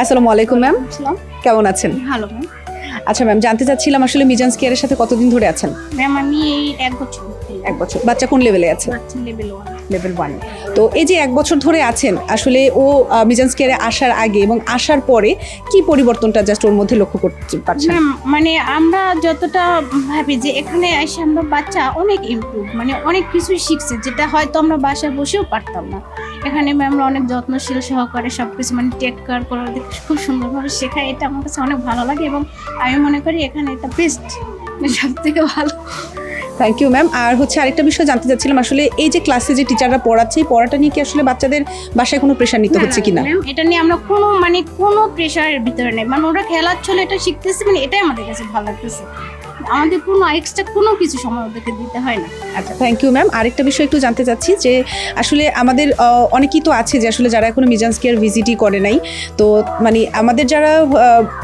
আসসালামু আলাইকুম ম্যাম, আসসালাম। কেমন আছেন? ভালো ম্যাম। আচ্ছা ম্যাম, জানতে চাচ্ছিলাম আসলে মিজান্স কেয়ারের সাথে কতদিন ধরে আছেন? ম্যাম আমি এই 1 বছর 1 বছর। বাচ্চা কোন লেভেলে আছে? বাচ্চা লেভেল 1। লেভেল 1। তো এই যে 1 বছর ধরে আছেন, আসলে ও মিজান্স কেয়ারে আসার আগে এবং আসার পরে কি পরিবর্তনটা জাস্ট ওর মধ্যে লক্ষ্য করতে পারছেন? ম্যাম মানে আমরা যতটা ভাবি যে এখানে এসে আমরা বাচ্চা অনেক ইমপ্রুভ, মানে অনেক কিছুই শিখছে যেটা হয়তো আমরা বাসায় বসেও পারতাম না। এখানে ম্যামরা অনেক যত্নশীল সহকারে সব কিছু মানে টেক কেয়ার করে ওদের খুব সুন্দরভাবে শেখায়, এটা আমার কাছে অনেক ভালো লাগে এবং আমি মনে করি এখানে এটা বেস্ট, সব থেকে ভালো। Thank you ma'am. আর হচ্ছে আরেকটা বিষয় জানতে চাচ্ছিলাম, আসলে এই যে ক্লাসে যে টিচাররা পড়াচ্ছে, এই পড়াটা নিয়ে কি আসলে বাচ্চাদের বাসায় কোনো প্রেশার নিতে হচ্ছে কিনা? ম্যাম এটা নিয়ে আমরা কোনো প্রেশারের ভিতরে নেই, মানে ওরা খেলার ছলে এটা শিখতেছে, মানে এটাই আমাদের কাছে ভালো লাগতেছে। আমাদের কোনো এক্সট্রা কোনো কিছু সময় ওদেরকে দিতে হয় না। আচ্ছা, থ্যাংক ইউ ম্যাম। আরেকটা বিষয় একটু জানতে চাচ্ছি যে আসলে আমাদের অনেকেই তো আছে যে আসলে যারা এখনো মিজান্স কেয়ার ভিজিটই করে নাই, তো মানে আমাদের যারা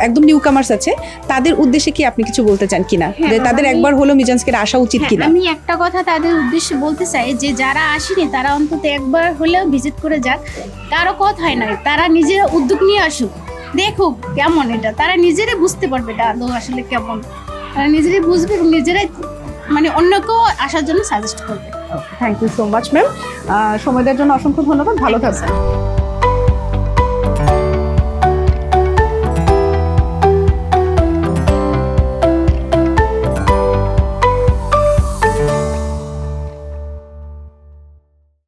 একদম নিউ কামার্স আছে তাদের উদ্দেশ্যে কি আপনি কিছু বলতে চান কিনা, হ্যাঁ, যে তাদের একবার হলো মিজান্স কেয়ারে আসা উচিত হ্যাঁ, কিনা? আমি একটা কথা তাদের উদ্দেশ্যে বলতে চাই যে যারা আসেনি তারা অন্তত একবার হলেও ভিজিট করে যাক। কারো কথাই নয়, তারা নিজেরা উদ্যোগ নিয়ে আসুক, দেখুক কেমন এটা, তারা নিজেরাই বুঝতে পারবে এটা আদৌ আসলে কেমন। তারা নিজেরাই বুঝবে এবং নিজেরাই মানে অন্যকেও আসার জন্য সাজেস্ট করবে। Thank you so much ma'am. সময় দেওয়ার জন্য অসংখ্য ধন্যবাদ, ভালো থাকবেন।